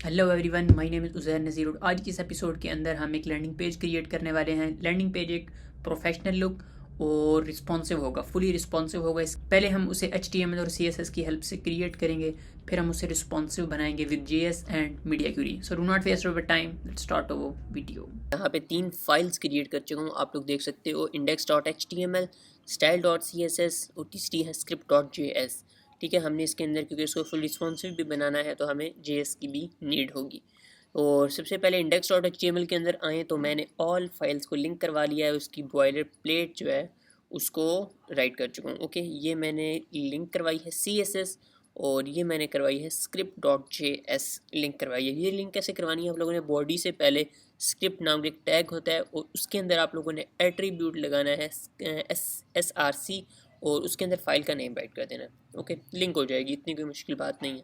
Hello everyone, my name is Uzair Nazir. आज की इस एपिसोड के अंदर हम एक लैंडिंग पेज क्रिएट करने वाले हैं। लैंडिंग पेज एक प्रोफेशनल लुक और रिस्पॉन्सिव होगा, फुली रिस्पॉन्सिव होगा। इस पहले हम उसे HTML और CSS की हेल्प से क्रिएट करेंगे, फिर हम उसे रिस्पॉन्सिव बनाएंगे with JS and media query. So do not waste your time, let's start our video. यहाँ पे 3 फाइल्स क्रिएट कर चुका हूँ, आप लोग देख सकते हो। index.html, style.css और तीसरी है script.js। ठीक है, हमने इसके अंदर क्योंकि इसको फुल रिस्पॉन्सिव भी बनाना है तो हमें JS की भी नीड होगी। और सबसे पहले index.html के अंदर आए तो मैंने ऑल फाइल्स को लिंक करवा लिया है। उसकी बॉयलर प्लेट जो है उसको राइट कर चुका हूँ। ओके, ये मैंने लिंक करवाई है CSS और ये मैंने करवाई है script.js लिंक करवाई है। ये लिंक कैसे करवानी है, आप लोगों ने बॉडी से पहले स्क्रिप्ट नाम का एक टैग होता है और उसके अंदर आप लोगों ने एट्रीब्यूट लगाना है SRC और उसके अंदर फाइल का नेम राइट कर देना है। ओके, लिंक हो जाएगी, इतनी कोई मुश्किल बात नहीं है।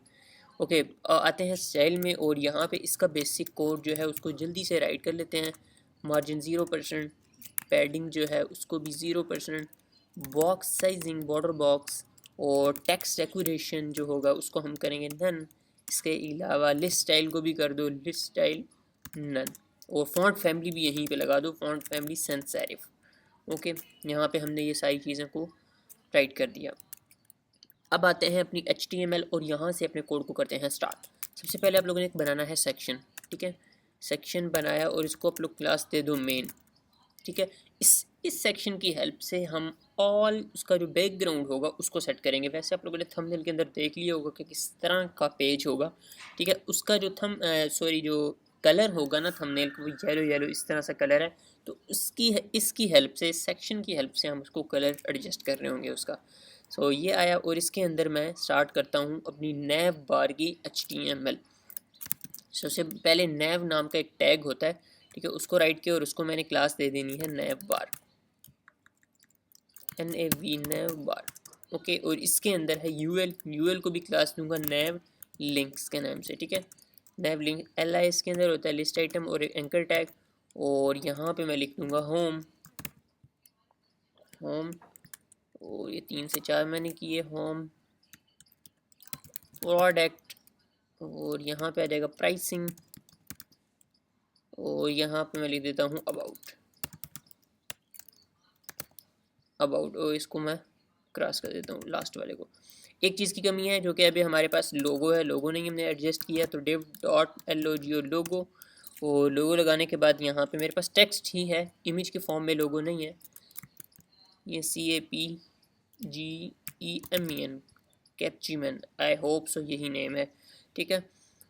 ओके, आते हैं स्टाइल में और यहाँ पे इसका बेसिक कोड जो है उसको जल्दी से राइट कर लेते हैं। मार्जिन 0%, पैडिंग जो है उसको भी 0%, बॉक्स साइजिंग, बॉर्डर बॉक्स और टेक्स्ट डेकोरेशन जो होगा उसको हम करेंगे नन। इसके अलावा लिस्ट स्टाइल को भी कर दो लिस्ट स्टाइल नन और फॉन्ट फैमिली भी यहीं पे लगा दो, font family sans serif. Okay, यहाँ पे हमने ये सारी चीज़ों को राइट कर दिया। अब आते हैं अपनी HTML और यहाँ से अपने कोड को करते हैं स्टार्ट। सबसे पहले आप लोगों ने बनाना है सेक्शन। ठीक है, सेक्शन बनाया और इसको आप लोग क्लास दे दो मेन। ठीक है, इस सेक्शन की हेल्प से हम ऑल उसका जो बैकग्राउंड होगा उसको सेट करेंगे। वैसे आप लोगों ने थंबनेल के अंदर देख लिया होगा कि किस तरह का पेज होगा। ठीक है, उसका जो जो कलर होगा ना थंबनेल का, वो येलो येलो इस तरह से कलर है। तो इसकी हेल्प से, इस सेक्शन की हेल्प से हम उसको कलर एडजस्ट कर रहे होंगे उसका। ये आया और इसके अंदर मैं स्टार्ट करता हूँ अपनी नैव बार की HTML। सबसे पहले नैव नाम का एक टैग होता है। ठीक है, उसको राइट किया और उसको मैंने क्लास दे देनी है नैव बार, NAV नैव बार। ओके, और इसके अंदर है UL को भी क्लास दूंगा नैव लिंक्स के नाम से। ठीक है, नैव लिंक LI इसके अंदर होता है लिस्ट आइटम और एक एंकर टैग। और यहाँ पे मैं लिख दूंगा होम और ये 3 से 4 मैंने किए, होम प्रोडक्ट और यहाँ पे आ जाएगा प्राइसिंग और यहाँ पे मैं लिख देता हूँ अबाउट और इसको मैं क्रॉस कर देता हूँ लास्ट वाले को। एक चीज़ की कमी है जो कि अभी हमारे पास लोगो है, लोगो नहीं हमने एडजस्ट किया, तो div.logo लोगो। और लोगो लगाने के बाद यहाँ पे मेरे पास टेक्स्ट ही है, इमेज के फॉर्म में लोगो नहीं है। ये CAPGEMEN कैप्चीमैन, आई होप सो यही नेम है। ठीक है,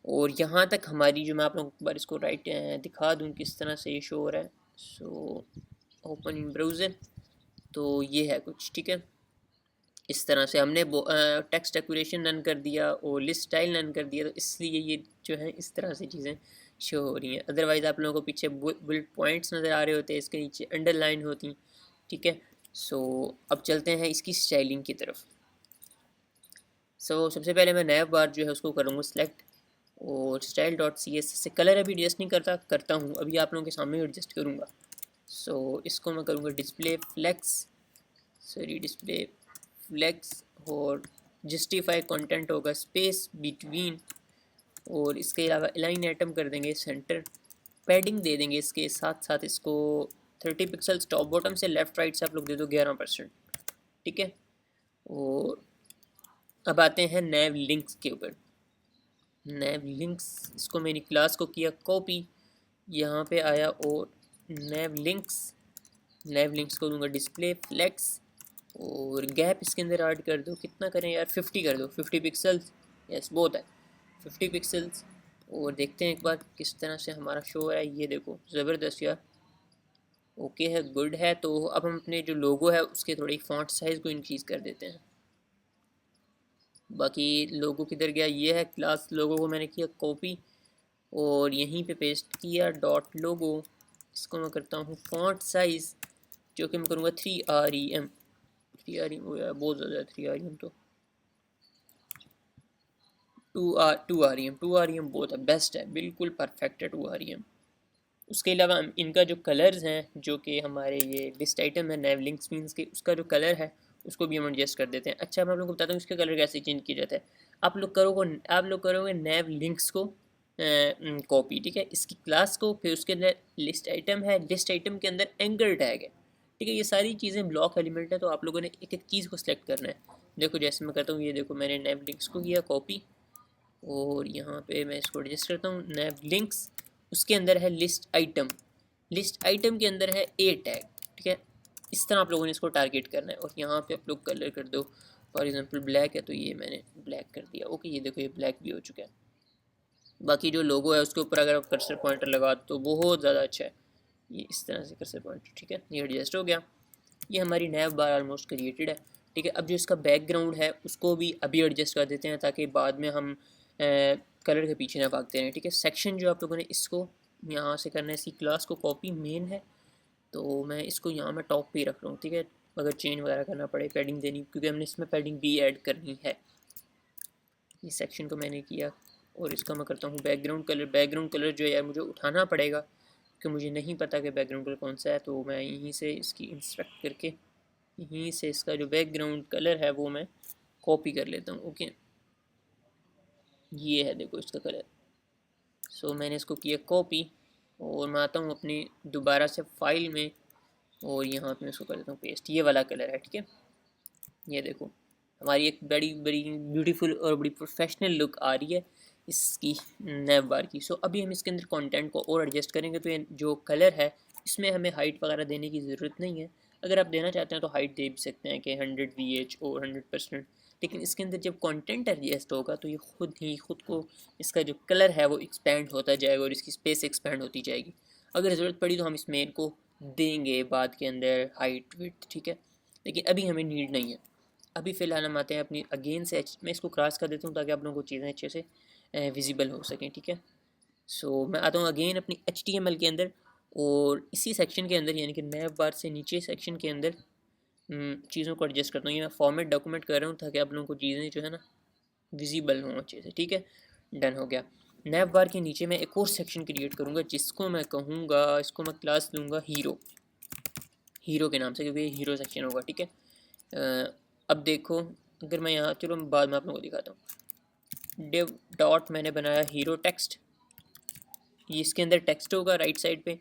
और यहाँ तक हमारी जो मैं आप लोगों को बार इसको राइट दिखा दूँ किस तरह से ये शो हो रहा है। ओपन इन ब्राउज़र, तो ये है कुछ। ठीक है, इस तरह से हमने टेक्स्ट डेकोरेशन रन कर दिया और लिस्ट स्टाइल रन कर दिया, तो इसलिए ये जो है इस तरह से चीज़ें शो हो रही हैं। अदरवाइज़ आप लोगों को पीछे बुलेट पॉइंट्स नज़र आ रहे होते हैं, इसके नीचे अंडरलाइन होती। ठीक है, अब चलते हैं इसकी स्टाइलिंग की तरफ। सबसे पहले मैं नैव बार जो है उसको करूँगा सिलेक्ट और style.css से कलर अभी एडजस्ट नहीं करता हूँ, अभी आप लोगों के सामने एडजस्ट करूँगा। इसको मैं करूँगा डिस्प्ले फ्लेक्स और जस्टिफाई कंटेंट होगा स्पेस बिटवीन। और इसके अलावा अलाइन एटम कर देंगे सेंटर, पैडिंग दे देंगे इसके साथ साथ इसको 30 पिक्सल्स टॉप बॉटम से, लेफ्ट राइट से आप लोग दे दो 11%। ठीक है, और अब आते हैं नैव लिंक्स के ऊपर। नैव लिंक्स, इसको मैंने क्लास को किया कॉपी, यहाँ पे आया और नैव लिंक्स को दूंगा डिस्प्ले फ्लेक्स और गैप इसके अंदर ऐड कर दो, कितना करें यार, 50 कर दो, 50 पिक्सल्स। यस, बहुत है 50 पिक्सल्स। और देखते हैं एक बार किस तरह से हमारा शो है। ये देखो ज़बरदस्त यार, ओके है, गुड है। तो अब हम अपने जो लोगो है उसके थोड़ी फॉन्ट साइज़ को इंक्रीज़ कर देते हैं। बाकी लोगो किधर गया, ये है क्लास लोगो को मैंने किया कॉपी और यहीं पे पेस्ट किया डॉट लोगो। इसको मैं करता हूँ फॉन्ट साइज़ जो कि मैं करूँगा 3REM। बहुत ज़्यादा 3REM, तो 2REM बहुत है, बेस्ट है, बिल्कुल परफेक्ट है 2REM। उसके अलावा इनका जो कलर्स हैं, जो कि हमारे ये लिस्ट आइटम है नैव लिंक्स मीन्स के, उसका जो कलर है उसको भी हम एडजस्ट कर देते हैं। अच्छा, मैं आप लोगों को बताता हूँ इसका कलर कैसे चेंज किया जाता है। आप लोग करोगे नैव लिंक्स को कॉपी, ठीक है, इसकी क्लास को, फिर उसके अंदर लिस्ट आइटम है, लिस्ट आइटम के अंदर एंकर टैग है, ठीक है, ये सारी चीज़ें ब्लॉक एलिमेंट है, तो आप लोगों ने एक एक चीज़ को सिलेक्ट करना है। देखो जैसे मैं करता हूँ, ये देखो मैंने नैव लिंक्स को किया कॉपी, और यहाँ पे मैं इसको एडजस्ट करता हूँ, नैव लिंक्स, उसके अंदर है लिस्ट आइटम, लिस्ट आइटम के अंदर है ए टैग, ठीक है, इस तरह आप लोगों ने इसको टारगेट करना है। और यहाँ पे आप लोग कलर कर दो, फॉर एग्जांपल ब्लैक है तो ये मैंने ब्लैक कर दिया, ओके, ये देखो ये ब्लैक भी हो चुका है। बाकी जो लोगो है उसके ऊपर अगर आप कर्सर पॉइंटर लगा तो बहुत ज़्यादा अच्छा है, ये इस तरह से कर्सर पॉइंटर, ठीक है, ये एडजस्ट हो गया। ये हमारी नैव बार ऑलमोस्ट क्रिएटेड है, ठीक है। अब जो इसका बैकग्राउंड है उसको भी अभी एडजस्ट कर देते हैं ताकि बाद में हम कलर के पीछे ना भागते रहें, ठीक है। सेक्शन जो आप लोगों ने इसको यहाँ से करना है, इसी क्लास को कॉपी मेन है, तो मैं इसको यहाँ मैं टॉप पे ही रख रहा हूँ, ठीक है। अगर चेंज वगैरह करना पड़े, पैडिंग देनी, क्योंकि हमने इसमें पैडिंग भी ऐड करनी है। इस सेक्शन को मैंने किया, और इसका मैं करता हूँ बैकग्राउंड कलर। बैकग्राउंड कलर जो है यार मुझे उठाना पड़ेगा, क्योंकि मुझे नहीं पता कि बैकग्राउंड कलर कौन सा है, तो मैं यहीं से इसकी इंस्ट्रक्ट करके यहीं से इसका जो बैकग्राउंड कलर है वो मैं कॉपी कर लेता हूँ, ओके। ये है देखो इसका कलर, सो मैंने इसको किया कॉपी, और मैं आता हूँ अपनी दोबारा से फाइल में, और यहाँ पे मैं इसको कर देता हूँ पेस्ट, ये वाला कलर है, ठीक है। ये देखो हमारी एक बड़ी बड़ी ब्यूटीफुल और बड़ी प्रोफेशनल लुक आ रही है इसकी नैव बार की। सो अभी हम इसके अंदर कंटेंट को और एडजस्ट करेंगे, तो ये जो कलर है इसमें हमें हाइट वगैरह देने की ज़रूरत नहीं है। अगर आप देना चाहते हैं तो हाइट दे भी सकते हैं कि 100 VH और 100%, लेकिन इसके अंदर जब कंटेंट एडजस्ट होगा तो ये खुद को इसका जो कलर है वो एक्सपेंड होता जाएगा और इसकी स्पेस एक्सपेंड होती जाएगी। अगर ज़रूरत पड़ी तो हम इसमें इनको देंगे बाद के अंदर हाइट विड्थ, ठीक है, लेकिन अभी हमें नीड नहीं है। अभी फ़िलहाल हम आते हैं अपनी अगेन से मैं इसको क्रॉस कर देता हूँ ताकि आप लोगों को चीज़ें अच्छे से विजिबल हो सकें, ठीक है। सो मैं आता हूँ अगेन अपनी HTML के अंदर, और इसी सेक्शन के अंदर यानी कि नैव बार से नीचे सेक्शन के अंदर चीज़ों को एडजस्ट करता हूँ। ये मैं फॉर्मेट डॉक्यूमेंट कर रहा हूँ ताकि आप लोगों को चीज़ें जो है ना विजिबल हों अच्छे से, ठीक है। डन हो गया। नैव बार के नीचे मैं एक और सेक्शन क्रिएट करूँगा जिसको मैं कहूँगा, इसको मैं क्लास दूँगा हीरो, हीरो के नाम से, क्योंकि ये हीरो सेक्शन होगा, ठीक है। अब देखो अगर मैं यहाँ, चलो बाद में आप लोगों को दिखाता हूँ। डिव डॉट मैंने बनाया हीरो टेक्स्ट, ये इसके अंदर टेक्स्ट होगा राइट साइड पे,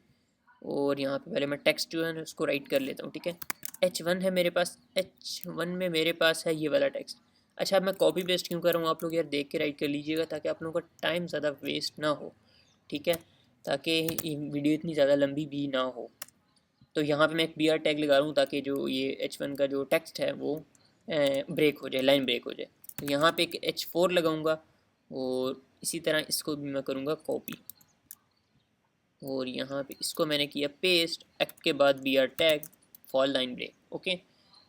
और यहाँ पे पहले मैं टेक्स्ट जो है ना उसको राइट कर लेता हूँ, ठीक है। H1 है मेरे पास, H1 में मेरे पास है ये वाला टेक्स्ट। अच्छा अब मैं कॉपी पेस्ट क्यों कर रहा हूँ, आप लोग यार देख के राइट कर लीजिएगा ताकि आप लोगों का टाइम ज़्यादा वेस्ट ना हो, ठीक है, ताकि वीडियो इतनी ज़्यादा लंबी भी ना हो। तो यहाँ पे मैं एक BR टैग लगा रहा हूँ ताकि जो ये H1 का जो टेक्स्ट है वो ब्रेक हो जाए, लाइन ब्रेक हो जाए। तो यहाँ पे एक H4 लगाऊंगा, और इसी तरह इसको भी मैं करूँगा कॉपी, और यहाँ पे इसको मैंने किया पेस्ट, एक्ट के बाद BR tag for line break, okay.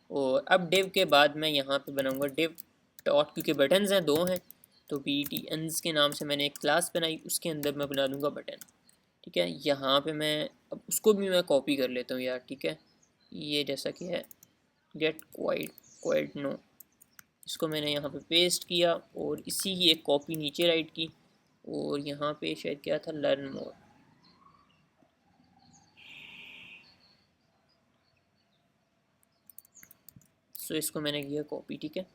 और अब डिव के बाद मैं यहाँ पे बनाऊँगा डिव डॉट, क्योंकि बटन्स हैं दो हैं तो BTNs के नाम से मैंने एक क्लास बनाई, उसके अंदर मैं बना दूँगा बटन, ठीक है। यहाँ पे मैं अब उसको भी मैं कॉपी कर लेता हूँ यार, ठीक है। ये जैसा कि है गेट क्वाइट नो, इसको मैंने यहाँ पे पेस्ट किया, और इसी की एक कॉपी नीचे राइट की, और यहाँ पे शायद क्या था, लर्न मोर, सो इसको मैंने किया कॉपी, ठीक है,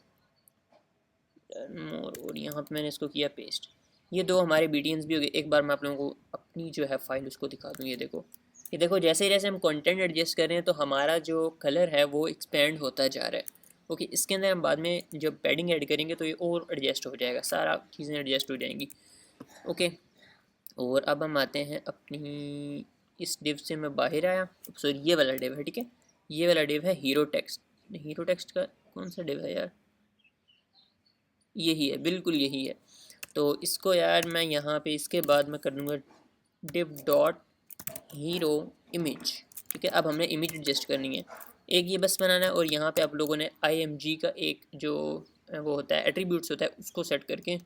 लर्न मोर, और यहाँ पे मैंने इसको किया पेस्ट। ये दो हमारे BTNs भी हो गए। एक बार मैं आप लोगों को अपनी जो है फाइल उसको दिखा दूँ। ये देखो जैसे जैसे हम कंटेंट एडजस्ट कर रहे हैं तो हमारा जो कलर है वो एक्सपेंड होता जा रहा है, ओके। इसके अंदर हम बाद में जब पैडिंग ऐड करेंगे तो ये और एडजस्ट हो जाएगा, सारा चीज़ें एडजस्ट हो जाएंगी, ओके। और अब हम आते हैं अपनी इस डिव से मैं बाहर आया, सॉरी ये वाला डिव है, ठीक है, ये वाला डिव है हीरो टेक्स्ट। हीरो टेक्स्ट का कौन सा डिव है यार, यही है, बिल्कुल यही है। तो इसको यार मैं यहाँ पे इसके बाद मैं कर दूँगा डिव डॉट हीरो इमेज, ठीक है। अब हमने इमेज एडजस्ट करनी है, एक ये बस बनाना है, और यहाँ पे आप लोगों ने IMG का एक जो वो होता है एट्रीब्यूट्स होता है उसको सेट करके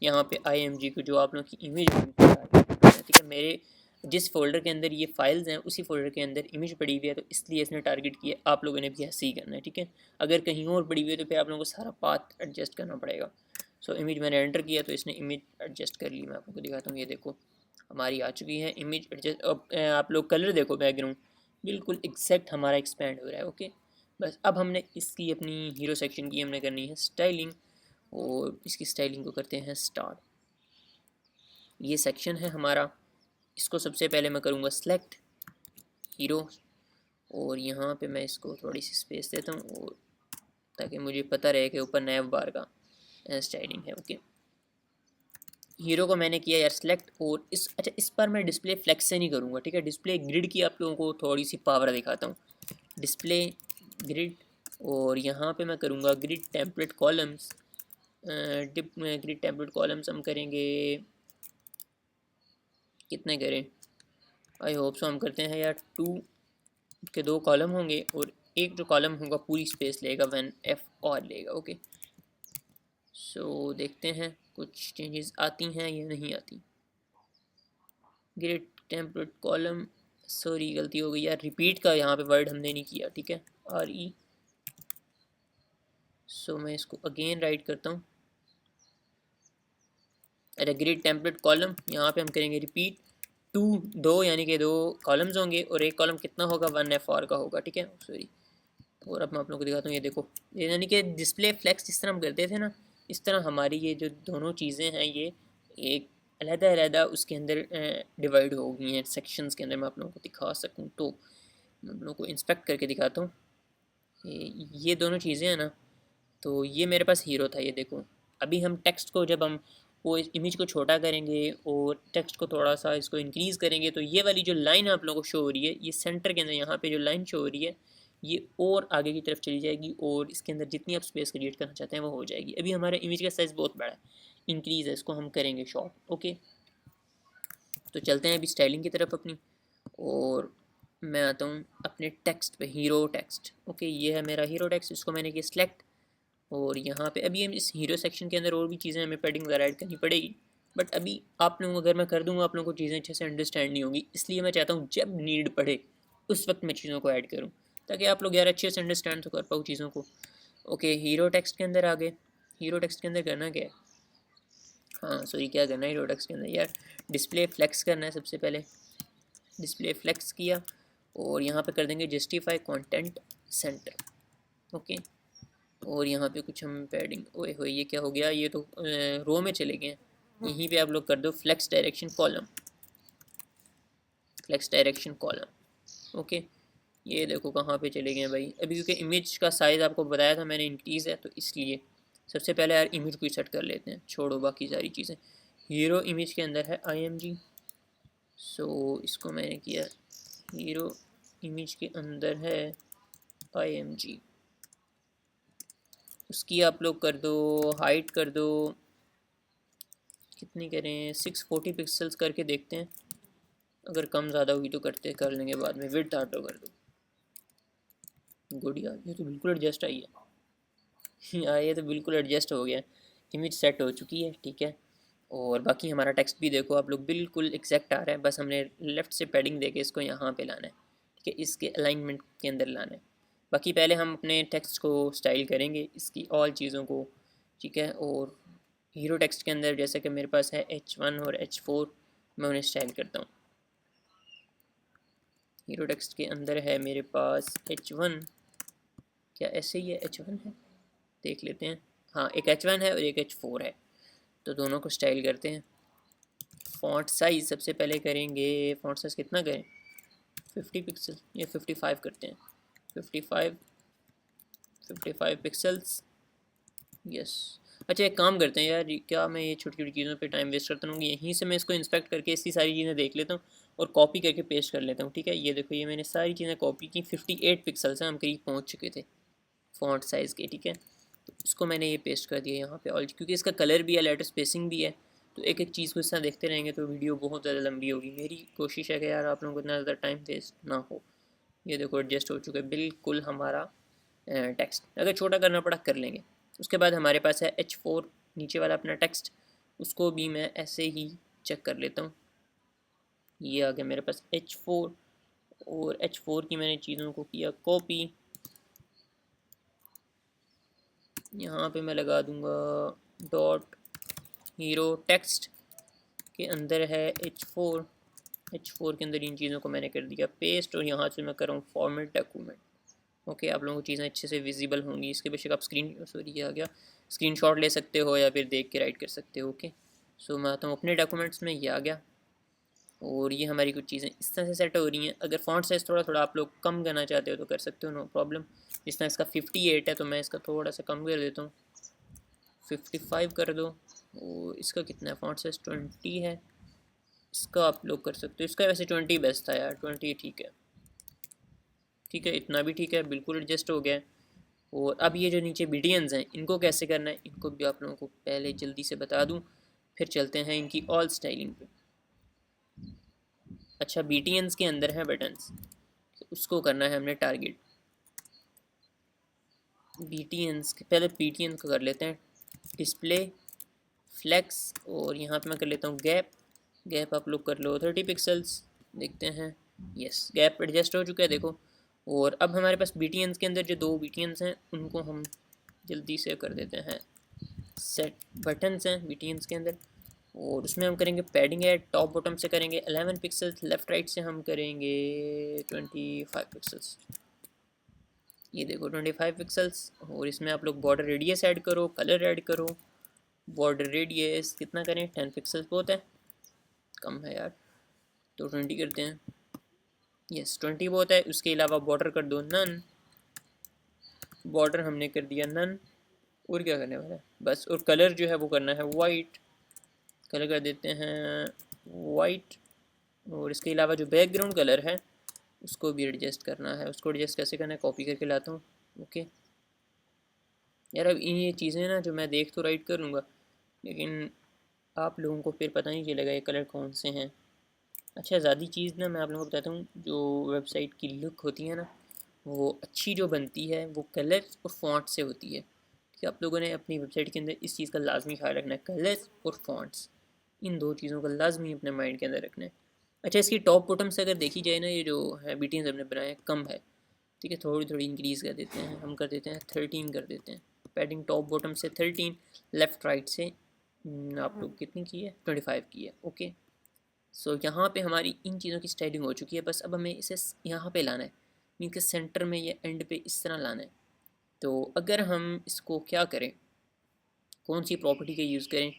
यहाँ पे IMG को जो आप लोगों की इमेज, ठीक है, मेरे जिस फोल्डर के अंदर ये फाइल्स हैं उसी फोल्डर के अंदर इमेज पड़ी हुई है, तो इसलिए इसने टारगेट किया। आप लोगों ने भी ऐसे ही करना है, ठीक है। अगर कहीं और पड़ी हुई है तो फिर आप लोगों को सारा पाथ एडजस्ट करना पड़ेगा। सो इमेज मैंने एंटर किया तो इसने इमेज एडजस्ट कर ली। मैं आप लोगों को दिखाता हूँ, ये देखो हमारी आ चुकी है इमेज एडजस्ट। अब आप लोग कलर देखो, बैकग्राउंड बिल्कुल एग्जैक्ट हमारा एक्सपेंड हो रहा है, ओके। बस अब हमने इसकी अपनी हीरो सेक्शन की हमने करनी है स्टाइलिंग, और इसकी स्टाइलिंग को करते हैं स्टार्ट। ये सेक्शन है हमारा। इसको सबसे पहले मैं करूँगा सेलेक्ट हीरो, और यहाँ पे मैं इसको थोड़ी सी स्पेस देता हूँ, और ताकि मुझे पता रहे कि ऊपर नैव बार का स्टाइलिंग है। ओके, हीरो को मैंने किया यार सेलेक्ट, और इस पर मैं डिस्प्ले फ्लेक्स से नहीं करूँगा, ठीक है। डिस्प्ले ग्रिड की आप लोगों को थोड़ी सी पावर दिखाता हूँ। डिस्प्ले ग्रिड, और यहाँ पे मैं करूँगा grid template columns. Grid template columns हम करेंगे, कितने करें, आई होप सो हम करते हैं यार 2 के 2 कॉलम होंगे, और एक जो कॉलम होगा पूरी स्पेस लेगा, वन एफ और लेगा। ओके, सो देखते हैं कुछ चेंजेस आती हैं या नहीं आती। ग्रिड टेम्पलेट कॉलम, सॉरी गलती हो गई यार, रिपीट का यहाँ पे वर्ड हमने नहीं किया, ठीक है, आर ई। सो मैं इसको अगेन राइट करता हूँ। अरे ग्रिड टेम्पलेट कॉलम, यहाँ पे हम करेंगे रिपीट 2 यानी कि 2 कॉलम्स होंगे, और एक कॉलम कितना होगा, 1 FR का होगा, ठीक है, सॉरी। और अब मैं आप लोगों को दिखाता हूँ, ये देखो, ये यानी कि डिस्प्ले फ्लेक्स जिस तरह हम करते थे ना, इस तरह हमारी ये जो दोनों चीज़ें हैं ये एक अलहदा उसके अंदर डिवाइड हो गई हैं सेक्शंस के अंदर। मैं आप लोगों को दिखा सकूँ तो मैं आप लोगों को इंस्पेक्ट करके दिखाता हूँ। ये दोनों चीज़ें हैं ना, तो ये मेरे पास हीरो था, ये देखो। अभी हम टेक्स्ट को, जब हम वो इमेज को छोटा करेंगे और टेक्स्ट को थोड़ा सा इसको इंक्रीज़ करेंगे, तो ये वाली जो लाइन आप लोगों को शो हो रही है, ये सेंटर के अंदर यहाँ पे जो लाइन शो हो रही है, ये और आगे की तरफ चली जाएगी, और इसके अंदर जितनी आप स्पेस क्रिएट करना चाहते हैं वो हो जाएगी। अभी हमारे इमेज का साइज़ बहुत बड़ा है, इंक्रीज़ है, इसको हम करेंगे शॉर्ट। ओके, तो चलते हैं अभी स्टाइलिंग की तरफ अपनी, और मैं आता हूँ अपने टेक्स्ट पे, हीरो टेक्स्ट। ओके, ये है मेरा हीरो टेक्स्ट, इसको मैंने किया सेलेक्ट, और यहाँ पे अभी हम इस हीरो सेक्शन के अंदर और भी चीज़ें हमें पैडिंग वगैरह ऐड करनी पड़ेगी, बट अभी आप लोगों को अगर मैं कर दूँगा आप लोगों को चीज़ें अच्छे से अंडरस्टैंड नहीं होगी, इसलिए मैं चाहता हूँ जब नीड पड़े उस वक्त मैं चीज़ों को ऐड करूँ, ताकि आप लोग यार अच्छे से अंडरस्टैंड तो कर पाओ चीज़ों को। ओके, हीरो टेक्स्ट के अंदर आ गए। हीरो टेक्स्ट के अंदर करना क्या है, हाँ सॉरी, क्या करना है हीरो टेक्स्ट के अंदर यार, डिस्प्ले फ्लेक्स करना है सबसे पहले। डिस्प्ले फ्लेक्स किया, और यहाँ पे कर देंगे जस्टिफाई कंटेंट सेंटर। ओके, और यहाँ पे कुछ हम पैडिंग, ओए होए ये क्या हो गया, ये तो रो में चले गए हैं। यहीं पे आप लोग कर दो flex direction column, flex direction column. Okay, ये देखो कहाँ पे चले गए हैं भाई, अभी क्योंकि इमेज का साइज़ आपको बताया था मैंने इंक्रीज़ है, तो इसलिए सबसे पहले यार इमेज को ही सेट कर लेते हैं, छोड़ो बाकी सारी चीज़ें। हीरो इमेज के अंदर है IMG, सो इसको मैंने किया, हीरो इमेज के अंदर है IMG, उसकी आप लोग कर दो हाइट, कर दो कितनी करें, 640 पिक्सल्स करके देखते हैं, अगर कम ज़्यादा हुई तो कर लेंगे बाद में। विड्थ ऑटो कर दो, गुड यार, ये तो बिल्कुल एडजस्ट आई है। यार ये तो बिल्कुल एडजस्ट हो गया, इमेज सेट हो चुकी है, ठीक है। और बाकी हमारा टेक्स्ट भी देखो आप लोग, बिल्कुल एग्जैक्ट आ रहा है, बस हमने लेफ़्ट से पैडिंग दे के इसको यहाँ पे लाना है, ठीक है, इसके अलाइनमेंट के अंदर लाना है। बाकी पहले हम अपने टेक्स्ट को स्टाइल करेंगे, इसकी ऑल चीज़ों को, ठीक है। और हीरो टेक्स्ट के अंदर जैसे कि मेरे पास है H1 और H4, मैं उन्हें स्टाइल करता हूँ। हीरो टेक्स्ट के अंदर है मेरे पास H1, क्या ऐसे ही है, H1 है, देख लेते हैं, हाँ एक H1 है और एक H4 है, तो दोनों को स्टाइल करते हैं। फ़ॉन्ट साइज़ सबसे पहले करेंगे, फ़ॉन्ट साइज़ कितना करें, 50 पिक्सल या 55 करते हैं, 55 पिक्सल्स, यस। अच्छा एक काम करते हैं यार, क्या मैं ये छोटी छोटी चीज़ों पे टाइम वेस्ट करता हूँ, यहीं से मैं इसको इंस्पेक्ट करके इसकी सारी चीज़ें देख लेता हूँ और कॉपी करके पेस्ट कर लेता हूँ, ठीक है। ये देखो, ये मैंने सारी चीज़ें कॉपी की, 58 पिक्सल्स हैं, हम करीब पहुँच चुके थे फ़ॉन्ट साइज़ के, ठीक है। तो इसको मैंने ये पेस्ट कर दिया यहाँ पे, और क्योंकि इसका कलर भी है, लेटर स्पेसिंग भी है, तो एक एक चीज़ को इस तरह देखते रहेंगे तो वीडियो बहुत ज़्यादा लंबी होगी। मेरी कोशिश है कि यार आप लोगों को इतना ज़्यादा टाइम वेस्ट ना हो। ये देखो एडजस्ट हो चुका है बिल्कुल हमारा टेक्स्ट, अगर छोटा करना पड़ा कर लेंगे। उसके बाद हमारे पास है H4, नीचे वाला अपना टेक्स्ट, उसको भी मैं ऐसे ही चेक कर लेता हूँ। ये आ गया मेरे पास H4, और H4 की मैंने चीज़ों को किया कॉपी, यहाँ पे मैं लगा दूँगा डॉट हीरो टेक्स्ट के अंदर है H4, H4 के अंदर इन चीज़ों को मैंने कर दिया पेस्ट, और यहाँ से मैं कर रहा हूँ फॉर्मेट डॉक्यूमेंट। ओके, आप लोगों को चीज़ें अच्छे से विजिबल होंगी, इसके बेशक आप स्क्रीनशॉट ले सकते हो या फिर देख के राइट कर सकते हो। ओके, सो मैं आता हूँ अपने डॉक्यूमेंट्स में, ये आ गया और ये हमारी कुछ चीज़ें इस तरह से सेट हो रही हैं। अगर फ़ॉन्ट साइज़ थोड़ा थोड़ा आप लोग कम करना चाहते हो तो कर सकते हो, नो प्रॉब्लम। जिस तरह इसका 58 है तो मैं इसका थोड़ा सा कम कर देता हूँ, 55 कर दो। और इसका कितना है, फ़ॉन्ट साइज़ 20 है, इसका आप लोग कर सकते हो। इसका वैसे 20 बेस्ट था यार, 20 ठीक है, ठीक है, इतना भी ठीक है, बिल्कुल एडजस्ट हो गया है। और अब ये जो नीचे बीटीएंस हैं इनको कैसे करना है, इनको भी आप लोगों को पहले जल्दी से बता दूँ, फिर चलते हैं इनकी ऑल स्टाइलिंग पे। अच्छा, बीटीएंस के अंदर है बटन्स, तो उसको करना है हमने टारगेट। बीटीएंस पहले बीटीएन को कर लेते हैं डिस्प्ले फ्लेक्स, और यहाँ पे मैं कर लेता हूँ गैप। गैप आप लोग कर लो 30 पिक्सल्स, देखते हैं, यस गैप एडजस्ट हो चुका है देखो। और अब हमारे पास बीटीएंस के अंदर जो दो बीटीएंस हैं उनको हम जल्दी से कर देते हैं सेट। बटन्स हैं बीटीएंस के अंदर और उसमें हम करेंगे पैडिंग ऐड, टॉप बॉटम से करेंगे 11 पिक्सल्स, लेफ़्ट राइट से हम करेंगे 25 पिक्सल्स। ये देखो 25 पिक्सल्स। और इसमें आप लोग बॉर्डर रेडियस ऐड करो, कलर ऐड करो। बॉर्डर रेडियस कितना करें, 10 पिक्सल्स बहुत है, कम है यार, तो 20 करते हैं। यस 20 बहुत है। उसके अलावा बॉर्डर कर दो नन, बॉर्डर हमने कर दिया नन। और क्या करने वाला है बस, और कलर जो है वो करना है वाइट, कलर कर देते हैं वाइट। और इसके अलावा जो बैकग्राउंड कलर है उसको भी एडजस्ट करना है। उसको एडजस्ट कैसे करना है, कॉपी करके लाता हूँ। ओके यार, अब ये चीज़ें ना जो मैं देख तो राइट कर लूँगा, लेकिन आप लोगों को फिर पता नहीं चलेगा ये कलर कौन से हैं। अच्छा, ज़्यादा चीज़ ना मैं आप लोगों को बताता हूँ, जो वेबसाइट की लुक होती है ना वो अच्छी जो बनती है वो कलर और फॉन्ट से होती है। कि आप लोगों ने अपनी वेबसाइट के अंदर इस चीज़ का लाजमी ख्याल रखना है, कलर्स और फॉन्ट्स, इन दो चीज़ों का लाजमी अपने माइंड के अंदर रखना है। अच्छा, इसकी टॉप बॉटम से अगर देखी जाए ना, ये जो है बीटीएस हमने बनाया कम है, ठीक है, थोड़ी थोड़ी इंक्रीज़ कर देते हैं, हम कर देते हैं 13 कर देते हैं। पैडिंग टॉप बॉटम से 13, लेफ़्ट राइट से आप लोग कितनी की है, 25 की है। ओके सो यहाँ पे हमारी इन चीज़ों की स्टाइलिंग हो चुकी है, बस अब हमें इसे यहाँ पे लाना है, मीन के सेंटर में या एंड पे इस तरह लाना है। तो अगर हम इसको क्या करें, कौन सी प्रॉपर्टी का यूज़ करें,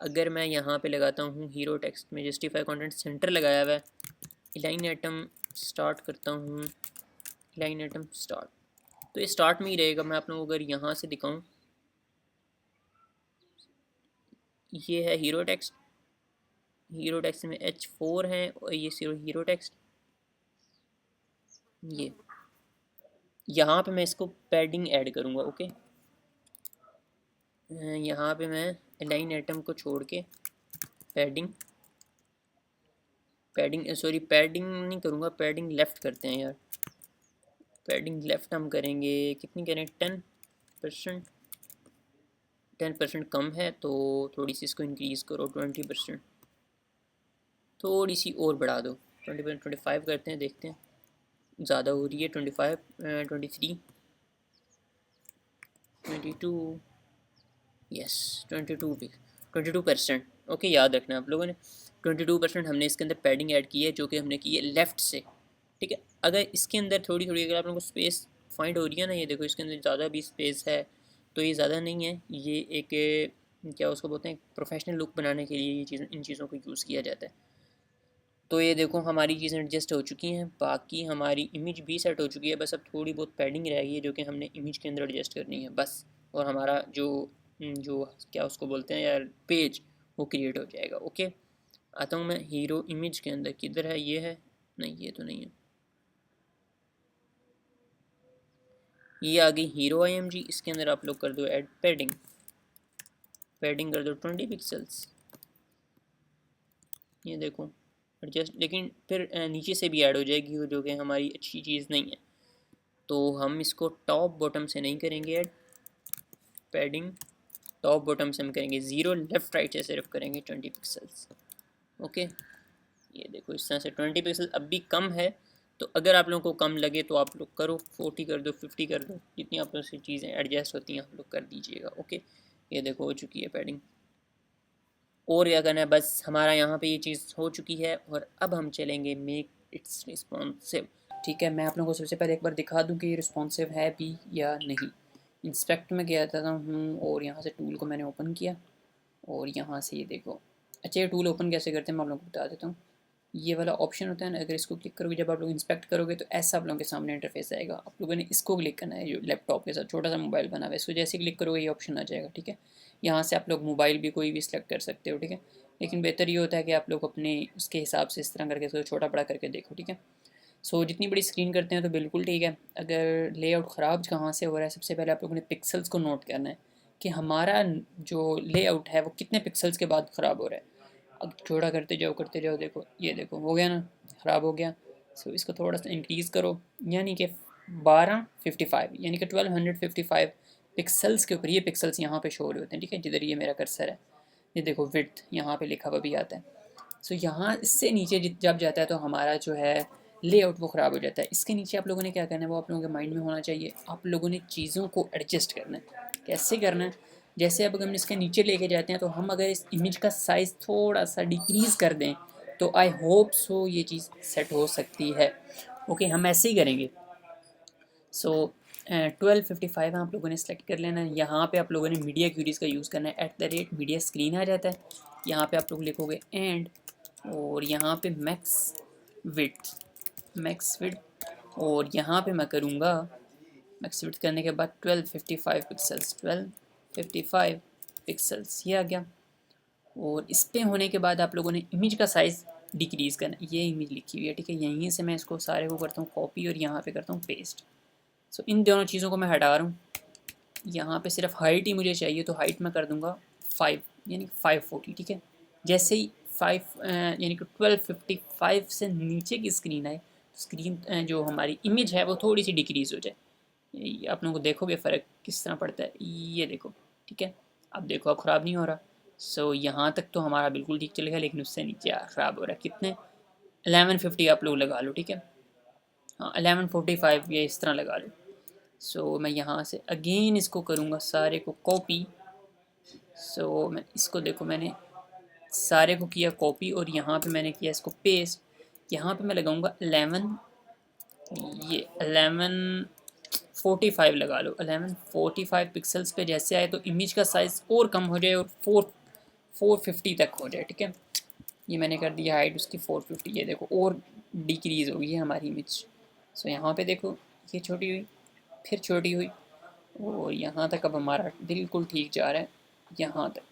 अगर मैं यहाँ पे लगाता हूँ हीरो टेक्स्ट में जस्टिफाई कंटेंट सेंटर लगाया हुआ है, लाइन आइटम स्टार्ट करता हूँ, लाइन आइटम स्टार्ट, तो ये स्टार्ट में ही रहेगा। मैं आप लोगों को अगर यहाँ से दिखाऊँ, ये है हीरो टेक्स्ट, हीरो टेक्स्ट में H4 है और ये हीरो टेक्स्ट, ये यहाँ पे मैं इसको पैडिंग ऐड करूँगा। ओके यहाँ पे मैं लाइन आइटम को छोड़ के पैडिंग, पैडिंग सॉरी पैडिंग नहीं करूँगा, पैडिंग लेफ़्ट करते हैं यार। पैडिंग लेफ़्ट हम करेंगे, कितनी करें, 10%, 10% कम है तो थोड़ी सी इसको इंक्रीज़ करो 20%, थोड़ी सी और बढ़ा दो 20%, 25 करते हैं, देखते हैं ज़्यादा हो रही है, 25, 23, 22, यस 22%। ओके याद रखना आप लोगों ने, 22% हमने इसके अंदर पैडिंग ऐड की है, जो कि हमने की है लेफ़्ट से, ठीक है। अगर इसके अंदर थोड़ी थोड़ी अगर आप लोगों को स्पेस फाइंड हो रही है ना, ये देखो इसके अंदर ज़्यादा भी स्पेस है, तो ये ज़्यादा नहीं है, ये एक क्या उसको बोलते हैं, प्रोफेशनल लुक बनाने के लिए ये चीज़, इन चीज़ों को यूज़ किया जाता है। तो ये देखो हमारी चीज़ें एडजस्ट हो चुकी हैं, बाकी हमारी इमेज भी सेट हो चुकी है, बस अब थोड़ी बहुत पैडिंग रह गई है जो कि हमने इमेज के अंदर एडजस्ट करनी है बस। और हमारा जो जो क्या उसको बोलते हैं यार, पेज, वो क्रिएट हो जाएगा। ओके आता हूँ मैं हीरो इमेज के अंदर, किधर है, ये है, नहीं ये तो नहीं है, ये आ गई हीरो IMG। इसके अंदर आप लोग कर दो ऐड पैडिंग, पैडिंग कर दो 20 पिक्सल्स, ये देखो एडजस्ट, लेकिन फिर नीचे से भी ऐड हो जाएगी जो कि हमारी अच्छी चीज़ नहीं है, तो हम इसको टॉप बॉटम से नहीं करेंगे ऐड पैडिंग, टॉप बॉटम से हम करेंगे 0, लेफ़्ट राइट से सिर्फ करेंगे 20 पिक्सल्स। ओके ये देखो इस तरह से 20 पिक्सल अब भी कम है, तो अगर आप लोगों को कम लगे तो आप लोग करो 40 कर दो, 50 कर दो, जितनी आप लोग से चीज़ें एडजस्ट होती हैं आप लोग कर दीजिएगा। ओके ये देखो हो चुकी है पैडिंग, और क्या करना है, बस हमारा यहाँ पे ये चीज़ हो चुकी है। और अब हम चलेंगे मेक इट्स रिस्पॉन्सिव, ठीक है। मैं आप लोगों को सबसे पहले एक बार दिखा दूँ कि ये रिस्पॉन्सिव है भी या नहीं। इंस्पेक्ट में गया था हूँ और यहाँ से टूल को मैंने ओपन किया और यहाँ से ये देखो अच्छा, ये टूल ओपन कैसे करते हैं मैं आप लोगों को बता देता हूँ। ये वाला ऑप्शन होता है ना, अगर इसको क्लिक करोगे, जब आप लोग इंस्पेक्ट करोगे तो ऐसा आप लोगों के सामने इंटरफेस आएगा। आप लोगों ने इसको क्लिक करना है, जो लैपटॉप के साथ छोटा सा मोबाइल बना हुआ है, इसको जैसे क्लिक करोगे ये ऑप्शन आ जाएगा, ठीक है। यहाँ से आप लोग मोबाइल भी कोई भी सिलेक्ट कर सकते हो, ठीक है। लेकिन बेहतर ये होता है कि आप लोग अपने उसके हिसाब से इस तरह करके इसको छोटा बड़ा करके देखो, ठीक है। सो जितनी बड़ी स्क्रीन करते हैं तो बिल्कुल ठीक है। अगर लेआउट ख़राब कहाँ से हो रहा है, सबसे पहले आप लोगों ने पिक्सल्स को नोट करना है कि हमारा जो लेआउट है वो कितने पिक्सल्स के बाद ख़राब हो रहा है। अब छोटा करते जाओ, देखो ये देखो हो गया ना, ख़राब हो गया। सो इसको थोड़ा सा इंक्रीज़ करो, यानी कि 1255, यानी कि 1255 पिक्सल्स के ऊपर ये पिक्सल्स यहाँ पे शो हो रहे होते हैं, ठीक है। जिधर ये मेरा कर्सर है, ये देखो विड्थ यहाँ पे लिखा हुआ भी आता है। सो यहाँ इससे नीचे जब जाता है तो हमारा जो है लेआउट वो ख़राब हो जाता है। इसके नीचे आप लोगों ने क्या करना है वो आप लोगों के माइंड में होना चाहिए। आप लोगों ने चीज़ों को एडजस्ट करना है। कैसे करना है, जैसे अब हम इसके नीचे लेके जाते हैं तो हम अगर इस इमेज का साइज़ थोड़ा सा डिक्रीज़ कर दें तो आई होप सो ये चीज़ सेट हो सकती है। ओके, हम ऐसे ही करेंगे। सो 1255 आप लोगों ने सेलेक्ट कर लेना है। यहाँ पे आप लोगों ने मीडिया क्यूरीज का यूज़ करना है। @मीडिया स्क्रीन आ जाता है, यहाँ पे आप लोग लिखोगे एंड, और यहाँ पे मैक्स विड्थ, और यहाँ पे मैं करूँगा मैक्स विड्थ करने के बाद 1255 पिक्सल्स, 1255 पिक्सल्स, ये आ गया। और इस पे होने के बाद आप लोगों ने इमेज का साइज़ डिक्रीज़ करना है। ये इमेज लिखी हुई है, ठीक है। यहीं से मैं इसको सारे को करता हूँ कॉपी और यहाँ पे करता हूँ पेस्ट। सो इन दोनों चीज़ों को मैं हटा रहा हूँ। यहाँ पे सिर्फ हाइट ही मुझे चाहिए, तो हाइट मैं कर दूँगा 5, यानी 540, ठीक है। जैसे ही 5 यानी कि 1255 से नीचे की स्क्रीन आए, स्क्रीन जो हमारी इमेज है वो थोड़ी सी डिक्रीज़ हो जाए। आप लोगों को देखोगे फ़र्क किस तरह पड़ता है, ये देखो, ठीक है। अब देखो, अब ख़राब नहीं हो रहा। सो यहाँ तक तो हमारा बिल्कुल ठीक चलेगा, लेकिन उससे नीचे ख़राब हो रहा है। कितने, 1150 आप लोग लगा लो, ठीक है। हाँ, 1145 ये इस तरह लगा लो। सो मैं यहाँ से अगेन इसको करूँगा सारे को कॉपी। सो मैं इसको देखो, मैंने सारे को किया कॉपी और यहाँ पे मैंने किया इसको पेस्ट। यहाँ पे मैं लगाऊंगा 11, ये 1145 लगा लो। 1145 पिक्सल्स पे जैसे आए तो इमेज का साइज़ और कम हो जाए और 450 तक हो जाए, ठीक है। ये मैंने कर दिया हाइट उसकी 450, ये देखो और डिक्रीज़ हो गई है हमारी इमेज। सो यहाँ पे देखो, ये छोटी हुई, फिर छोटी हुई, और यहाँ तक अब हमारा बिल्कुल ठीक जा रहा है, यहाँ तक।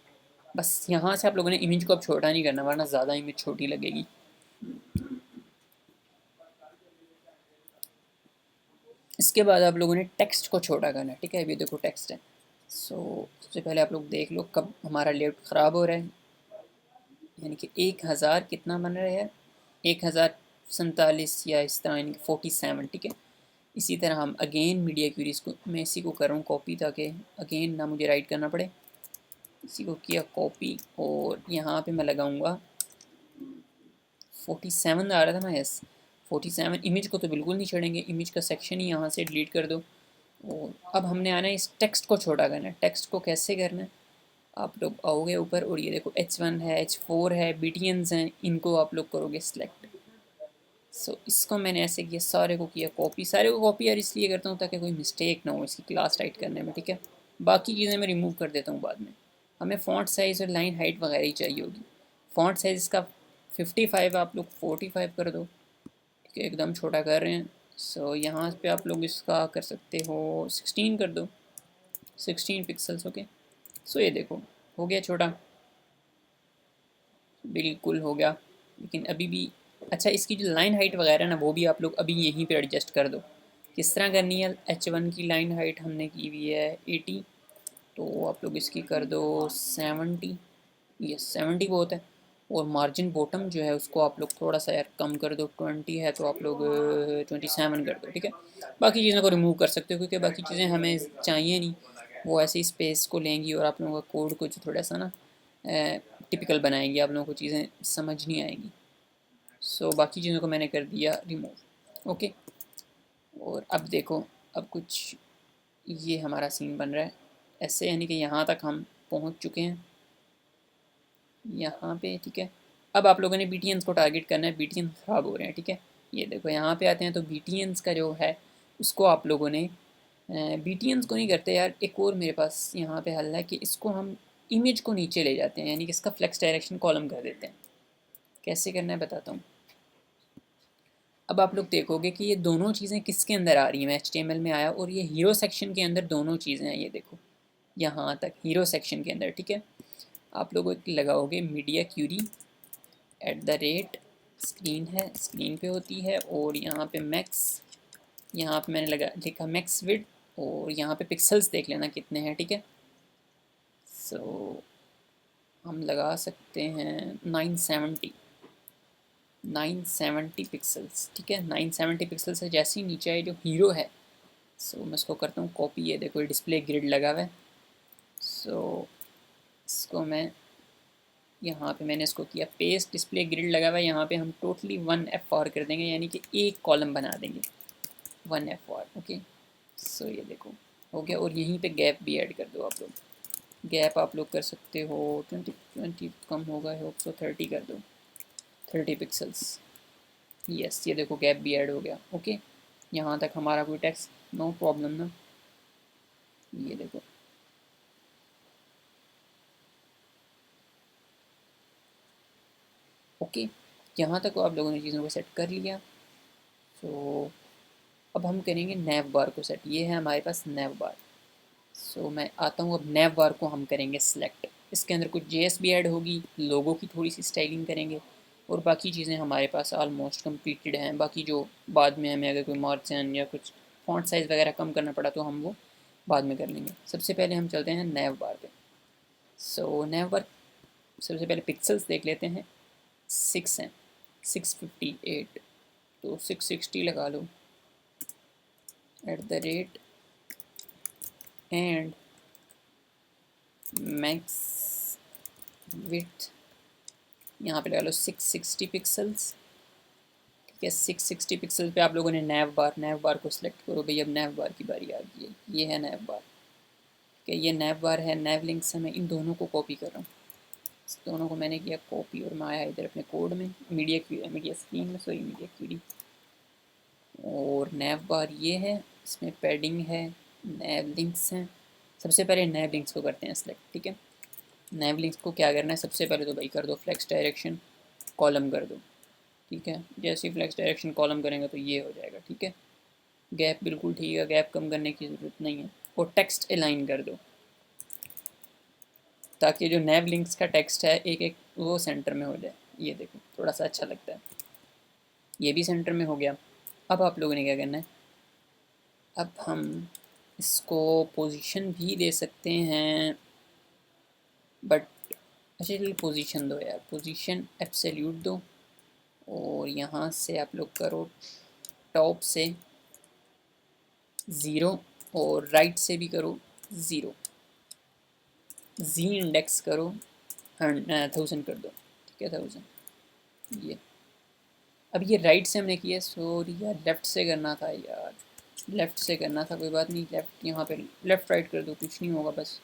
बस यहाँ से आप लोगों ने इमेज को अब छोटा नहीं करना, वरना ज़्यादा इमेज छोटी लगेगी। इसके बाद आप लोगों ने टेक्स्ट को छोटा करना है, ठीक है। अभी देखो टेक्स्ट है। सो सबसे पहले आप लोग देख लो कब हमारा लेआउट ख़राब हो रहा है, यानी कि 1000 कितना बन रहा है, 1047 या इस तरह, यानी कि 47, ठीक है। इसी तरह हम अगेन मीडिया क्यूरीज को, मैं इसी को कर रहा हूँ कॉपी ताकि अगेन ना मुझे राइट करना पड़े। इसी को किया कॉपी और यहाँ पे मैं लगाऊंगा 47 आ रहा था ना, यस 47। इमेज को तो बिल्कुल नहीं छोड़ेंगे, इमेज का सेक्शन ही यहाँ से डिलीट कर दो। और अब हमने आना है इस टेक्स्ट को छोटा करना है। टेक्स्ट को कैसे करना है, आप लोग आओगे ऊपर और ये देखो H1 है, H4 है, BTNs हैं, इनको आप लोग करोगे सिलेक्ट। सो इसको मैंने ऐसे किया, सारे को किया कॉपी। सारे को कॉपी यार इसलिए करता हूँ ताकि कोई मिस्टेक ना हो इसकी क्लास राइट करने में, ठीक है। बाकी चीज़ें मैं रिमूव कर देता हूँ बाद में। हमें फ़ॉन्ट साइज़ और लाइन हाइट वगैरह ही चाहिए होगी। फ़ॉन्ट साइज़ इसका 55, आप लोग 45 कर दो, ठीक है। एकदम छोटा कर रहे हैं। सो यहाँ पे आप लोग इसका कर सकते हो 16 कर दो, 16 पिक्सल्स, ओके। सो ये देखो हो गया छोटा, बिल्कुल हो गया। लेकिन अभी भी अच्छा, इसकी जो लाइन हाइट वगैरह ना वो भी आप लोग अभी यहीं पे एडजस्ट कर दो। किस तरह करनी है, H1 की लाइन हाइट हमने की हुई है 80, तो आप लोग इसकी कर दो 70, ये 70 बहुत है। और मार्जिन बॉटम जो है उसको आप लोग थोड़ा सा यार कम कर दो, 20 है तो आप लोग 27 कर दो, ठीक है। बाकी चीज़ों को रिमूव कर सकते हो क्योंकि बाकी चीज़ें हमें चाहिए नहीं, वो ऐसे ही स्पेस को लेंगी और आप लोगों का कोड को जो थोड़ा सा ना टिपिकल बनाएंगी, आप लोगों को चीज़ें समझ नहीं आएंगी। सो बाकी चीज़ों को मैंने कर दिया रिमूव, ओके। और अब देखो, अब कुछ ये हमारा सीन बन रहा है ऐसे, यानी कि यहाँ तक हम पहुँच चुके हैं यहाँ पे, ठीक है। अब आप लोगों ने BTNs को टारगेट करना है, BTN ख़राब हो रहे हैं, ठीक है। ये देखो यहाँ पे आते हैं तो BTNs का जो है उसको आप लोगों ने BTNs को नहीं करते यार, एक और मेरे पास यहाँ पे हल है कि इसको हम इमेज को नीचे ले जाते हैं, यानी कि इसका फ्लेक्स डायरेक्शन कॉलम कर देते हैं। कैसे करना है बताता हूँ। अब आप लोग देखोगे कि ये दोनों चीज़ें किसके अंदर आ रही हैं, HTML में आया और ये हीरो सेक्शन के अंदर दोनों चीज़ें हैं, ये देखो यहाँ तक हीरो सेक्शन के अंदर, ठीक है। आप लोग लगाओगे मीडिया क्यूरी @ स्क्रीन है, स्क्रीन पे होती है, और यहाँ पे मैक्स, यहाँ पे मैंने लिखा मैक्स विड्थ, और यहाँ पे पिक्सल्स देख लेना कितने हैं, ठीक है। सो हम लगा सकते हैं 970 पिक्सल्स, ठीक है। 970 पिक्सल से जैसे ही नीचे आए जो हीरो है, सो मैं इसको करता हूँ कॉपी। ये देखो डिस्प्ले ग्रिड लगा हुआ है, सो इसको मैं यहाँ पे मैंने इसको किया पेस्ट, डिस्प्ले ग्रिड लगा हुआ है, यहाँ पे हम टोटली 1 FR कर देंगे, यानी कि एक कॉलम बना देंगे 1 FR, ओके। सो ये देखो हो गया, और यहीं पे गैप भी ऐड कर दो आप लोग। गैप आप लोग कर सकते हो 20 कम होगा, होप सो 30 कर दो, 30 पिक्सल्स। यस, ये देखो गैप भी ऐड हो गया, ओके। यहाँ तक हमारा कोई टेक्स्ट, नो प्रॉब्लम ना। ये देखो ओके, यहाँ तक आप लोगों ने चीज़ों को सेट कर लिया। सो अब हम करेंगे नैव बार को सेट। ये है हमारे पास नैव बार। सो मैं आता हूँ, अब नैव बार को हम करेंगे सिलेक्ट। इसके अंदर कुछ JS भी ऐड होगी, लोगों की थोड़ी सी स्टाइलिंग करेंगे, और बाकी चीज़ें हमारे पास ऑलमोस्ट कंप्लीटेड हैं। बाकी जो बाद में हमें अगर कोई मार्जिन या कुछ फॉन्ट साइज़ वगैरह कम करना पड़ा तो हम वो बाद में कर लेंगे। सबसे पहले हम चलते हैं नैव बार पे। सो नैव बार सबसे पहले पिक्सल्स देख लेते हैं, 6 हैं, 658, तो 660 लगा लो @ एंड मैक्स विड्थ यहाँ पे लगा लो 660 पिक्सल्स, ठीक है। 660 पिक्सल पे आप लोगों ने नैव बार को सिलेक्ट करो भाई। अब नैव बार की बारी आ गई है, ये है नैव बार, ठीक है। ये नैव बार है, नैव लिंक से मैं इन दोनों को कॉपी कर रहा हूँ। इस दोनों को मैंने किया कॉपी, और मैं आया इधर अपने कोड में, मीडिया स्क्रीन में, सॉरी मीडिया क्यूरी, और नैव बार ये है, इसमें पैडिंग है, नैव लिंक्स हैं। सबसे पहले नैव लिंक्स को करते हैं सेलेक्ट, ठीक है। नैव लिंक्स को क्या करना है, सबसे पहले तो भाई कर दो फ्लेक्स डायरेक्शन कॉलम कर दो, ठीक है। जैसे ही फ्लेक्स डायरेक्शन कॉलम करेंगे तो ये हो जाएगा, ठीक है। गैप बिल्कुल ठीक है, गैप कम करने की ज़रूरत नहीं है, और टेक्स्ट अलाइन कर दो ताकि जो नैव लिंक्स का टेक्स्ट है एक एक वो सेंटर में हो जाए। ये देखो थोड़ा सा अच्छा लगता है, ये भी सेंटर में हो गया। अब आप लोगों ने क्या करना है, अब हम इसको पोजीशन भी दे सकते हैं, बट अच्छा चलिए पोजीशन दो यार, पोजीशन एब्सोल्यूट दो, और यहाँ से आप लोग करो टॉप से 0, और राइट से भी करो 0, जी इंडेक्स करो 1000 कर दो, ठीक है 1000। ये अब ये राइट से हमने किया, सॉरी यार लेफ़्ट से करना था यार, लेफ़्ट से करना था, कोई बात नहीं। लेफ़्ट यहाँ पे लेफ़्ट राइट कर दो, कुछ नहीं होगा, बस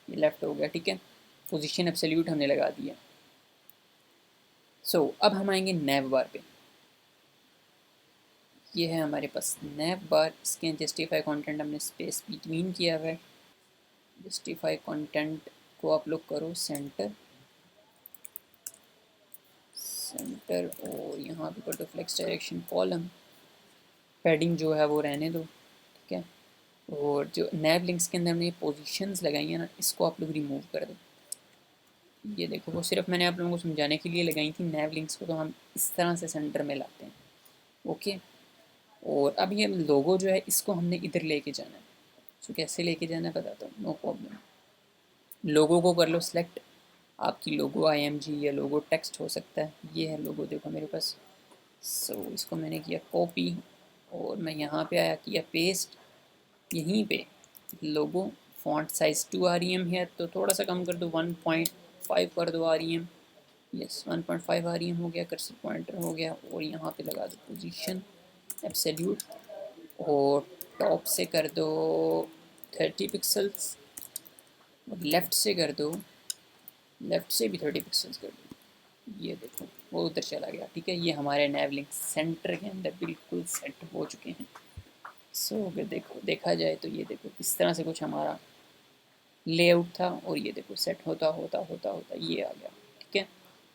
ये लेफ़्ट हो गया, ठीक है। पोजीशन एब्सोल्यूट हमने लगा दिया। सो अब हम आएंगे नैव बार पे। ये है हमारे पास नैव बार, इसके जस्टिफाई कंटेंट हमने स्पेस बिटवीन किया हुआ है। जस्टिफाई कंटेंट को आप लोग करो सेंटर, और यहाँ पे कर दो फ्लेक्स डायरेक्शन कॉलम, पैडिंग जो है वो रहने दो, ठीक है। और जो नैव लिंक्स के अंदर हमने पोजीशंस लगाई हैं ना, इसको आप लोग रिमूव कर दो। ये देखो वो सिर्फ मैंने आप लोगों को समझाने के लिए लगाई थी, नैव लिंक्स को तो हम इस तरह से सेंटर में लाते हैं, ओके। और अब ये लोगो जो है इसको हमने इधर लेके जाना है। सो कैसे लेके जाना है बताता हूँ, नो प्रॉब्लम। लोगो को कर लो सिलेक्ट, आपकी लोगो IMG या लोगो टेक्स्ट हो सकता है। ये है लोगो, देखो मेरे पास। सो इसको मैंने किया कॉपी, और मैं यहाँ पे आया किया पेस्ट, यहीं पे लोगो फॉन्ट साइज़ 2 REM है तो थोड़ा सा कम कर दो, 1.5 कर दो REM। यस 1.5 REM हो गया, कर्सर पॉइंटर हो गया, और यहाँ पे लगा दो पोजीशन एब्सोल्यूट, और टॉप से कर दो 30 पिक्सल्स, और लेफ़्ट से कर दो, लेफ़्ट से भी 30 पिक्सल्स कर दो। ये देखो वो उधर चला गया, ठीक है। ये हमारे नैव लिंक सेंटर के अंदर बिल्कुल सेट हो चुके हैं। सो अगर देखो देखा जाए तो ये देखो इस तरह से कुछ हमारा लेआउट था और ये देखो सेट होता होता होता होता ये आ गया, ठीक है।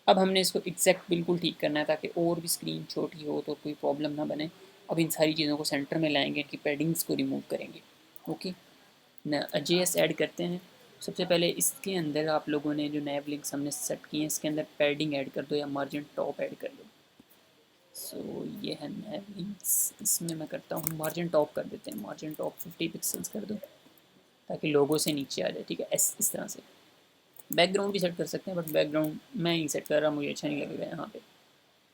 अब हमने इसको एग्जैक्ट बिल्कुल ठीक करना है ताकि और भी स्क्रीन छोटी हो तो कोई प्रॉब्लम ना बने। अब इन सारी चीज़ों को सेंटर में लाएंगे, इनकी पैडिंग्स को रिमूव करेंगे। ओके, न JS ऐड करते हैं। सबसे पहले इसके अंदर आप लोगों ने जो नैव लिंक्स हमने सेट किए हैं इसके अंदर पैडिंग ऐड कर दो या मार्जिन टॉप ऐड कर दो। सो ये है नैव लिंक्स, इसमें मैं करता हूँ मार्जिन टॉप कर देते हैं, मार्जिन टॉप 50 पिक्सल्स कर दो ताकि लोगो से नीचे आ जाए, ठीक है। इस तरह से बैकग्राउंड भी सेट कर सकते हैं बट बैकग्राउंड मैं नहीं सेट कर रहा, मुझे अच्छा नहीं लगेगा यहाँ पे।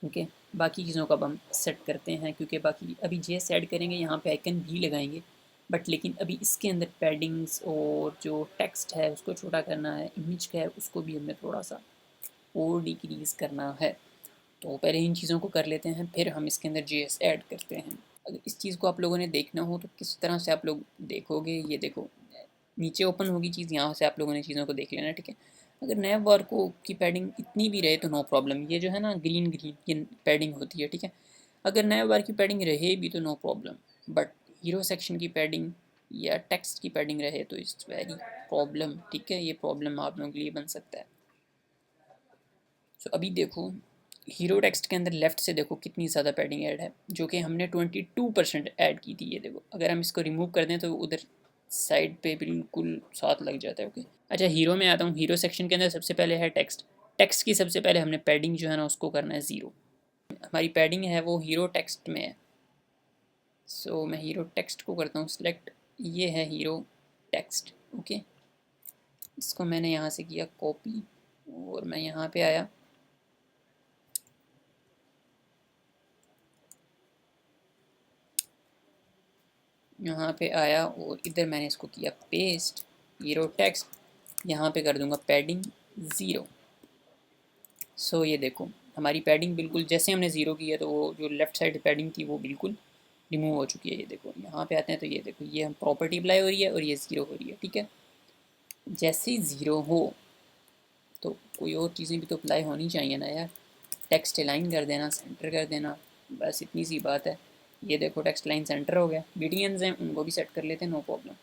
ओके, बाकी चीज़ों का अब हम सेट करते हैं क्योंकि बाकी अभी JS ऐड करेंगे, यहाँ पे आइकन भी लगाएंगे बट लेकिन अभी इसके अंदर पैडिंग्स और जो टेक्स्ट है उसको छोटा करना है, इमेज का है उसको भी हमें थोड़ा सा और डिक्रीज़ करना है। तो पहले इन चीज़ों को कर लेते हैं, फिर हम इसके अंदर JS ऐड करते हैं। अगर इस चीज़ को आप लोगों ने देखना हो तो किस तरह से आप लोग देखोगे, ये देखो नीचे ओपन होगी चीज़, यहाँ से आप लोगों ने चीज़ों को देख लेना, ठीक है। अगर नैव बार को की पैडिंग इतनी भी रहे तो नो प्रॉब्लम, ये जो है ना ग्रीन ग्रीन ये पैडिंग होती है, ठीक है। अगर नैव बार की पैडिंग रहे भी तो no problem, but hero section की पैडिंग या टेक्स्ट की पैडिंग रहे तो इट्स वेरी प्रॉब्लम, ठीक है। ये प्रॉब्लम आप लोगों के लिए बन सकता है। सो अभी देखो हीरो टेक्स्ट के अंदर लेफ्ट से देखो कितनी ज़्यादा पैडिंग ऐड है, जो कि हमने 22% ऐड की थी। ये देखो अगर हम इसको रिमूव कर दें तो उधर साइड पे बिल्कुल साथ लग जाता है। ओके, अच्छा हीरो में आता हूँ। हीरो सेक्शन के अंदर सबसे पहले है टेक्स्ट। टेक्स्ट की सबसे पहले हमने पैडिंग जो है ना उसको करना है 0। हमारी पैडिंग है वो हीरो टेक्स्ट में है। सो मैं हीरो टेक्स्ट को करता हूँ सिलेक्ट, ये है हीरो टेक्स्ट। ओके, इसको मैंने यहाँ से किया कॉपी और मैं यहाँ पे आया, यहाँ पे आया और इधर मैंने इसको किया पेस्ट, हीरो टेक्स्ट, यहाँ पे कर दूंगा पैडिंग 0। सो ये देखो हमारी पैडिंग बिल्कुल जैसे हमने 0 किया तो वो जो लेफ्ट साइड पैडिंग थी वो बिल्कुल रिमूव हो चुकी है। ये देखो यहाँ पे आते हैं तो ये देखो ये हम प्रॉपर्टी अप्लाई हो रही है और ये 0 हो रही है, ठीक है। जैसे ही 0 हो तो कोई और चीज़ें भी तो अप्लाई होनी चाहिए ना यार। टेक्स्ट लाइन कर देना, सेंटर कर देना, बस इतनी सी बात है। ये देखो टेक्स्ट लाइन सेंटर हो गया। BTNs हैं उनको भी सेट कर लेते हैं, नो प्रॉब्लम,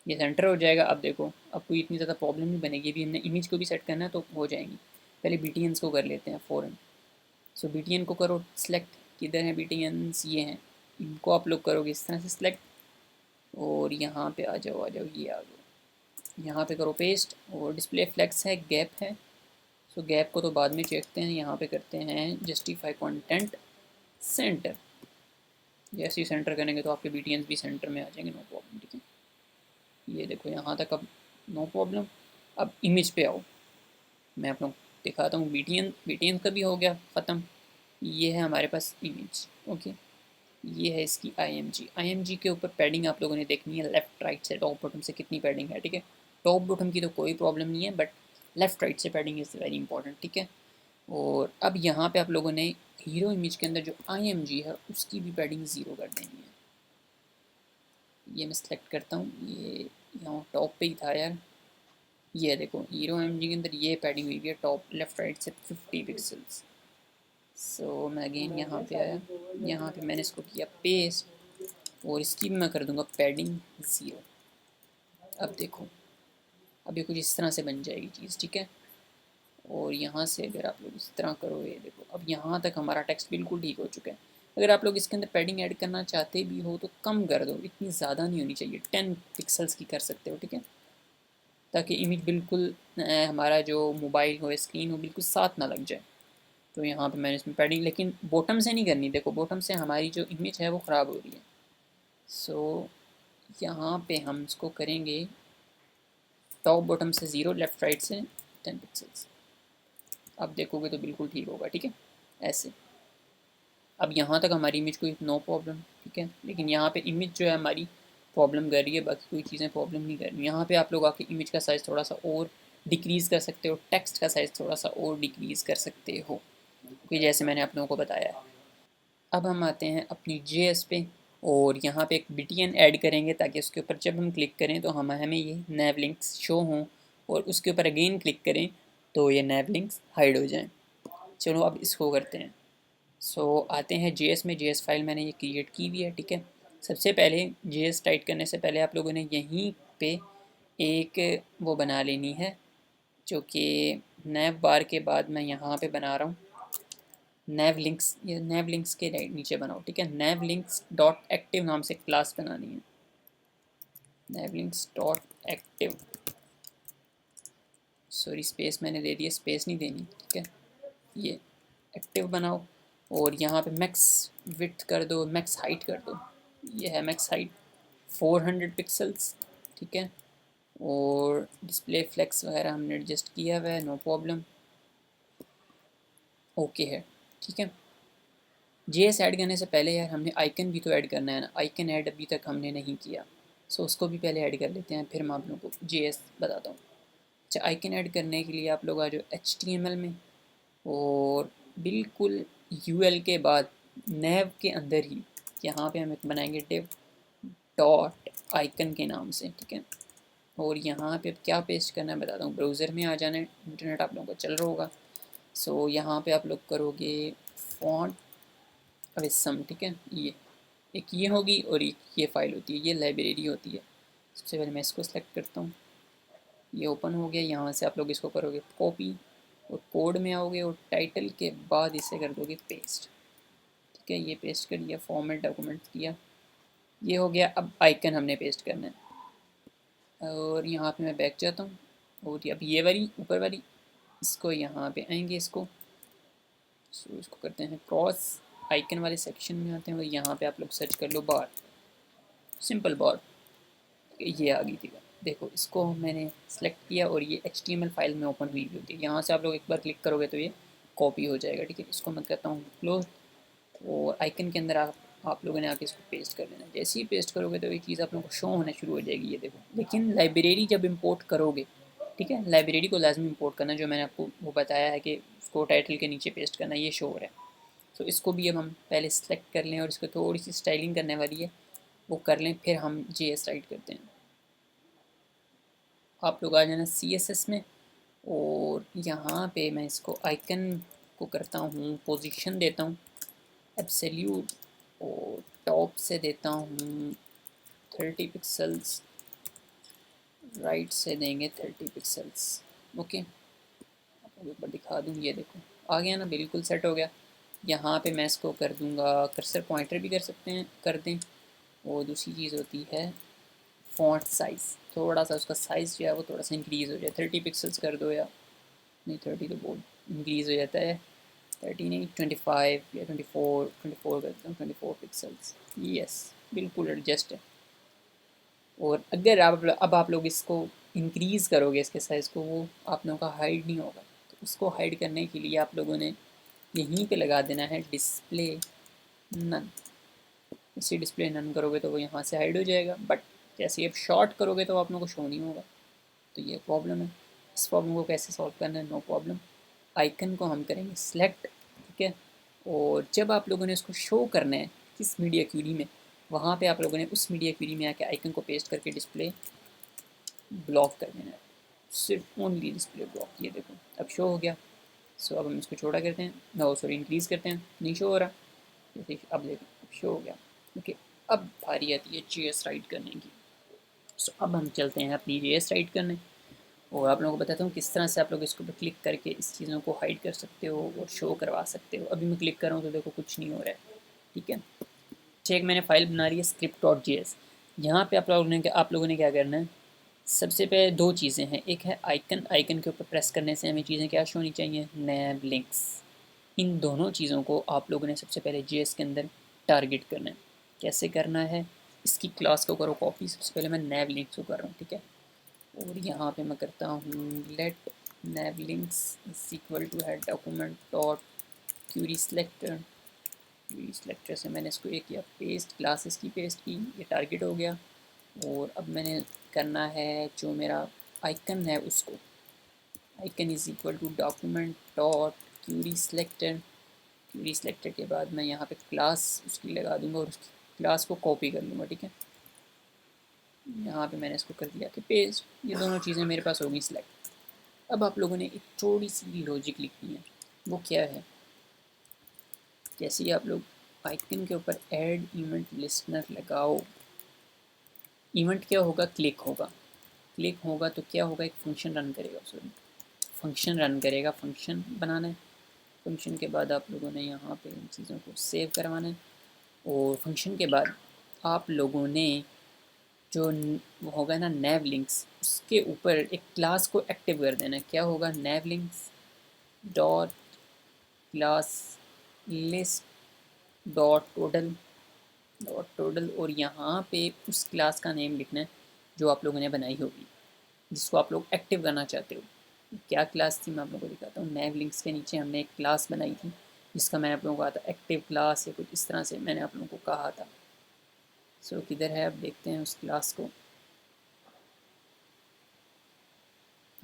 ये सेंटर हो जाएगा। अब देखो अब कोई इतनी ज़्यादा प्रॉब्लम नहीं बनेगी। भी हमने इमेज को भी सेट करना है तो हो जाएंगी। पहले BTNs को कर लेते हैं फ़ौरन। सो BTN को करो सिलेक्ट, किधर हैं BTNs, ये हैं। इनको आप लोग करोगे इस तरह से सिलेक्ट और यहाँ पे आ जाओ ये आ जाओ, यहाँ पे करो पेस्ट और डिस्प्ले फ्लेक्स है, गैप है। सो गैप को तो बाद में चेकते हैं, यहाँ पे करते हैं जस्टिफाई कंटेंट सेंटर। जैसे ही सेंटर करेंगे तो आपके BTNs भी सेंटर में आ जाएंगे, नो प्रॉब्लम, ठीक है। ये देखो यहाँ तक अब नो प्रॉब्लम। अब इमेज पे आओ, मैं आप लोग दिखाता हूँ। BTN का भी हो गया ख़त्म। ये है हमारे पास इमेज। ओके, ये है इसकी IMG के ऊपर पैडिंग आप लोगों ने देखनी है लेफ़्ट राइट से, टॉप बॉटम से कितनी पैडिंग है, ठीक है। टॉप बॉटम की तो कोई प्रॉब्लम नहीं है बट लेफ़्ट राइट से पैडिंग इज़ वेरी इंपॉर्टेंट, ठीक है। और अब यहाँ पे आप लोगों ने हीरो इमेज के अंदर जो IMG है उसकी भी पैडिंग 0 कर देनी है। ये मैं सेलेक्ट करता हूँ, ये यहाँ टॉप पे ही था यार। ये देखो हीरो IMG के अंदर ये पैडिंग हुई है टॉप लेफ़्ट राइट से 50 पिक्सल्स। सो मैं अगेन यहाँ पे आया, यहाँ पे मैंने इसको किया पेस्ट और इसकी भी मैं कर दूँगा पैडिंग 0। अब देखो अब ये कुछ इस तरह से बन जाएगी चीज़, ठीक है। और यहाँ से अगर आप लोग इस तरह करो, ये देखो अब यहाँ तक हमारा टेक्स्ट बिल्कुल ठीक हो चुका है। अगर आप लोग इसके अंदर पैडिंग ऐड करना चाहते भी हो तो कम कर दो, इतनी ज़्यादा नहीं होनी चाहिए, 10 पिक्सल्स की कर सकते हो, ठीक है, ताकि इमेज बिल्कुल हमारा जो मोबाइल हो स्क्रीन हो बिल्कुल साथ ना लग जाए। तो यहाँ पे मैंने इसमें पैडिंग लेकिन बॉटम से नहीं करनी, देखो बॉटम से हमारी जो इमेज है वो ख़राब हो रही है। सो यहाँ पे हम इसको करेंगे टॉप बॉटम से 0, लेफ़्ट राइट से 10 पिक्सल्स। अब देखोगे तो बिल्कुल ठीक होगा, ठीक है ऐसे। अब यहाँ तक हमारी इमेज कोई नो प्रॉब्लम, ठीक है। लेकिन यहाँ पे इमेज जो है हमारी प्रॉब्लम कर रही है, बाकी कोई चीज़ें प्रॉब्लम नहीं कर रही। यहाँ पे आप लोग आके इमेज का साइज़ थोड़ा सा और डिक्रीज़ कर सकते हो, टेक्स्ट का साइज़ थोड़ा सा और डिक्रीज़ कर सकते हो, कि जैसे मैंने आप लोगों को बताया है। अब हम आते हैं अपनी JS पे और यहाँ पे एक BTN ऐड करेंगे ताकि उसके ऊपर जब हम क्लिक करें तो हमें ये नैव लिंक्स शो हों और उसके ऊपर अगेन क्लिक करें तो ये नैव लिंक्स हाइड हो जाएं। चलो अब इसको करते हैं। आते हैं JS में। JS फाइल मैंने ये क्रिएट की हुई है, ठीक है। सबसे पहले JS टाइप करने से पहले आप लोगों ने यहीं पे एक वो बना लेनी है जो कि नैव बार के बाद मैं यहाँ पे बना रहा हूँ नैव लिंक्स। ये नैव लिंक्स के नीचे बनाओ, ठीक है। नैव लिंक्स डॉट एक्टिव नाम से क्लास बनानी है, nav links dot active. Sorry space मैंने दे दिया, स्पेस नहीं देनी, ठीक है। ये एक्टिव बनाओ और यहाँ पे मैक्स विड्थ कर दो, मैक्स हाइट कर दो। ये है मैक्स हाइट 400 पिक्सल्स, ठीक है। और डिस्प्ले फ्लेक्स वगैरह हमने एडजस्ट किया हुआ है, नो प्रॉब्लम, ओके है, ठीक है। जेएस ऐड करने से पहले यार हमने आइकन भी तो ऐड करना है ना, आइकन ऐड अभी तक हमने नहीं किया, सो उसको भी पहले ऐड कर लेते हैं, फिर मैं आप लोगों को जेएस बताता हूँ। अच्छा, आइकन ऐड करने के लिए आप लोग आ जाओ HTML में और बिल्कुल यूएल के बाद नैव के अंदर ही यहाँ पे हम एक बनाएंगे डिव डॉट आइकन के नाम से, ठीक है। और यहाँ पे क्या पेस्ट करना है बताता हूँ। ब्राउज़र में आ जाना है, इंटरनेट आप लोगों का चल रहा होगा। सो यहाँ पे आप लोग करोगे फॉन्ट अविसम, ठीक है। ये एक ये होगी और एक ये फाइल होती है, ये लाइब्रेरी होती है। सबसे पहले मैं इसको सेलेक्ट करता हूँ, ये ओपन हो गया। यहाँ से आप लोग इसको करोगे कॉपी और कोड में आओगे और टाइटल के बाद इसे कर दोगे पेस्ट, ठीक है। ये पेस्ट कर दिया, फॉर्मेट डॉक्यूमेंट किया, ये हो गया। अब आइकन हमने पेस्ट करना है और यहाँ पे मैं बैक जाता हूँ और अब ये वाली ऊपर वाली इसको यहाँ पे आएंगे, इसको इसको करते हैं क्रॉस, आइकन वाले सेक्शन में आते हैं और यहाँ पे आप लोग सर्च कर लो बार, सिंपल बार, ये आ गई थी। देखो इसको मैंने सेलेक्ट किया और ये HTML फाइल में ओपन हुई होती है। यहाँ से आप लोग एक बार क्लिक करोगे तो ये कॉपी हो जाएगा, ठीक है। इसको मैं कहता हूँ क्लोज और आइकन के अंदर आप लोगों ने आके इसको पेस्ट कर लेना। जैसे ही पेस्ट करोगे तो ये चीज़ आप लोगों को शो होना शुरू हो जाएगी, ये देखो। लेकिन लाइब्रेरी जब इंपोर्ट करोगे, ठीक है, लाइब्रेरी को लाजमी इंपोर्ट करना, जो मैंने आपको वो बताया है कि उसको टाइटल के नीचे पेस्ट करना, ये शो हो रहा है। तो इसको भी अब हम पहले सेलेक्ट कर लें और इसको थोड़ी सी स्टाइलिंग करने वाली है, वो कर लें, फिर हम JS राइट करते हैं। आप लोग आ जाना CSS में और यहाँ पे मैं इसको आइकन को करता हूँ, पोजीशन देता हूँ एब्सोल्यूट और टॉप से देता हूँ 30 पिक्सल्स, राइट से देंगे 30 पिक्सल्स, ओके। आपको एक बार दिखा दूँ, ये देखो आ गया ना, बिल्कुल सेट हो गया। यहाँ पे मैं इसको कर दूँगा, कर्सर पॉइंटर भी कर सकते हैं, कर दें। और दूसरी चीज़ होती है फ़ॉन्ट साइज़, थोड़ा सा उसका साइज़ जो है वो थोड़ा सा इंक्रीज़ हो जाए, 30 पिक्सल्स कर दो, या नहीं 30 तो बहुत इंक्रीज़ हो जाता है, 30 नहीं 25 या 24 करता हूँ, 24 पिक्सल्स, यस बिल्कुल एडजस्ट है। और अगर अब आप लोग इसको इंक्रीज़ करोगे इसके साइज़ को, वो आप लोगों का हाइड नहीं होगा। तो उसको हाइड करने के लिए आप लोगों ने यहीं पे लगा देना है डिस्प्ले नन। इसी डिस्प्ले नन करोगे तो वो यहाँ से हाइड हो जाएगा, बट जैसे आप शॉर्ट करोगे तो आप लोगों को शो नहीं होगा। तो ये प्रॉब्लम है। इस प्रॉब्लम को कैसे सॉल्व करना है, नो प्रॉब्लम। आइकन को हम करेंगे सिलेक्ट, ठीक है। और जब आप लोगों ने इसको शो करना है किस मीडिया क्यूरी में, वहाँ पे आप लोगों ने उस मीडिया क्यूरी में आके आइकन को पेस्ट करके डिस्प्ले ब्लॉक कर देना है, सिर्फ ओनली डिस्प्ले ब्लॉक। ये देखो अब शो हो गया। सो अब हम इसको छोटा करते हैं, नो सॉरी इंक्रीज़ करते हैं, नहीं शो हो रहा, जैसे अब देखो अब शो हो गया, ओके। अब बारी आती है JS राइट करने की। सो अब हम चलते हैं अपनी JS राइट करने और आप लोगों को बताता हूँ किस तरह से आप लोग इसको क्लिक करके इस चीज़ों को हाइड कर सकते हो और शो करवा सकते हो। अभी मैं क्लिक कर रहा हूँ तो देखो कुछ नहीं हो रहा है, ठीक है। एक मैंने फाइल बना रही है script.js। यहाँ पे आप लोगों ने क्या करना है, सबसे पहले दो चीज़ें हैं, एक है आइकन, आइकन के ऊपर प्रेस करने से हमें चीज़ें क्या शो होनी चाहिए, नैव लिंक्स। इन दोनों चीज़ों को आप लोगों ने सबसे पहले JS के अंदर टारगेट करना है। कैसे करना है, इसकी क्लास को करो कॉपी, सबसे पहले मैं नैव लिंक्स को कर रहा हूँ, ठीक है। और यहाँ पे मैं करता हूँ let nav links is equal to head document dot query selector. Query selector से मैंने इसको एक किया पेस्ट, क्लासेस की पेस्ट की, ये टारगेट हो गया। और अब मैंने करना है जो मेरा आइकन है उसको, icon is equal to document dot query selector. Query selector के बाद मैं यहाँ पे क्लास उसकी लगा दूँगा और उसकी क्लास को कॉपी कर लूँगा, ठीक है। यहाँ पे मैंने इसको कर दिया कि पेस्ट, ये दोनों चीज़ें मेरे पास होगी सिलेक्ट। अब आप लोगों ने एक थोड़ी सी लॉजिक लिखनी है, वो क्या है, जैसे ही आप लोग आइकन के ऊपर ऐड इवेंट लिस्टनर लगाओ, इवेंट क्या होगा, क्लिक होगा, क्लिक होगा तो क्या होगा, एक फंक्शन रन करेगा, सॉरी फंक्शन रन करेगा। फंक्शन बनाना है, फंक्शन के बाद आप लोगों ने यहाँ पे इन चीज़ों को सेव करवाना है, और फंक्शन के बाद आप लोगों ने जो वो होगा ना नैव लिंक्स, उसके ऊपर एक क्लास को एक्टिव कर देना है। क्या होगा, nav links dot class list dot total, और यहाँ पे उस क्लास का नेम लिखना है जो आप लोगों ने बनाई होगी, जिसको आप लोग एक्टिव करना चाहते हो। क्या क्लास थी मैं आप लोगों को दिखाता हूँ। नैव लिंक्स के नीचे हमने एक क्लास बनाई थी जिसका मैंने आप लोगों को कहा था एक्टिव क्लास, या कुछ इस तरह से मैंने आप लोगों को कहा था। सो किधर है, अब देखते हैं उस क्लास को।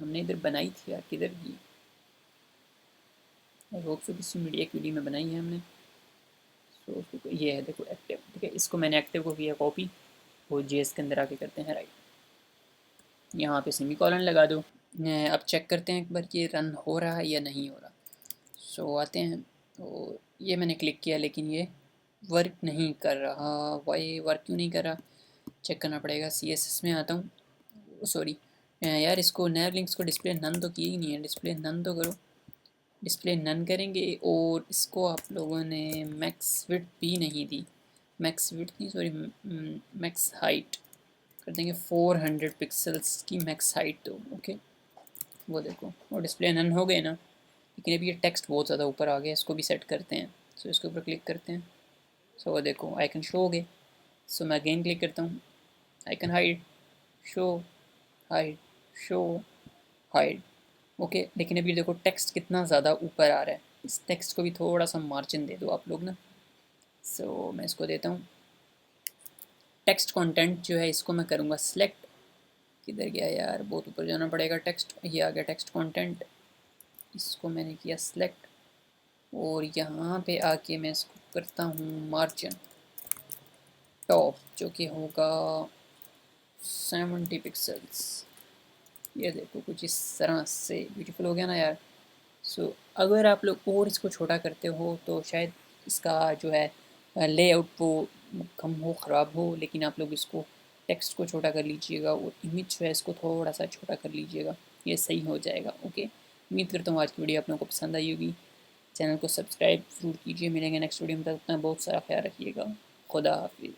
हमने इधर बनाई थी यार, किधर की, आई होप सो किसी मीडिया की वीडियो में बनाई है हमने। सो उसको ये है, देखो एक्टिव, ठीक है। इसको मैंने एक्टिव को किया कॉपी, और जेएस के अंदर आके करते हैं राइट, यहाँ पे सेमी कॉलन लगा दो। अब चेक करते हैं एक बार ये रन हो रहा है या नहीं हो रहा। सो आते हैं, तो ये मैंने क्लिक किया लेकिन ये वर्क नहीं कर रहा। वाई वर्क क्यों नहीं कर रहा, चेक करना पड़ेगा। CSS में आता हूँ, सॉरी यार, इसको नैव लिंक्स को डिस्प्ले नन तो किया ही नहीं है, डिस्प्ले नन तो करो। डिस्प्ले नन करेंगे, और इसको आप लोगों ने मैक्स विड्थ भी नहीं दी, मैक्स विड्थ नहीं सॉरी, मैक्स हाइट कर देंगे 400 पिक्सल्स की मैक्स हाइट दो, ओके। वो देखो, और डिस्प्ले नन हो गए ना, लेकिन अभी ये टेक्स्ट बहुत ज़्यादा ऊपर आ गया, इसको भी सेट करते हैं। सो इसके ऊपर क्लिक करते हैं, सो वो देखो आइकन शो हो गए। सो मैं अगेन क्लिक करता हूँ, icon hide, show, hide, show, hide, okay. लेकिन अभी देखो टेक्स्ट कितना ज़्यादा ऊपर आ रहा है, इस टेक्स्ट को भी थोड़ा सा मार्जिन दे दो आप लोग ना। सो मैं इसको देता हूँ, टेक्स्ट कंटेंट जो है इसको मैं करूँगा सिलेक्ट, किधर गया यार, बहुत ऊपर जाना पड़ेगा। टेक्स्ट, ये आ गया टेक्स्ट कंटेंट, इसको मैंने किया सिलेक्ट, और यहाँ पे आके मैं इसको करता हूँ मार्जिन टॉप, जो कि होगा 70 पिक्सल्स। ये देखो कुछ इस तरह से ब्यूटीफुल हो गया ना यार। सो अगर आप लोग और इसको छोटा करते हो तो शायद इसका जो है लेआउट वो कम हो, ख़राब हो, लेकिन आप लोग इसको टेक्स्ट को छोटा कर लीजिएगा, और इमेज जो है इसको थोड़ा सा छोटा कर लीजिएगा, ये सही हो जाएगा, ओके। उम्मीद करता हूँ आज की वीडियो आप लोगों को पसंद आई होगी। चैनल को सब्सक्राइब ज़रूर कीजिए, मिलेंगे नेक्स्ट वीडियो में, तब तक बहुत सारा ख्याल रखिएगा। खुदा हाफिज़।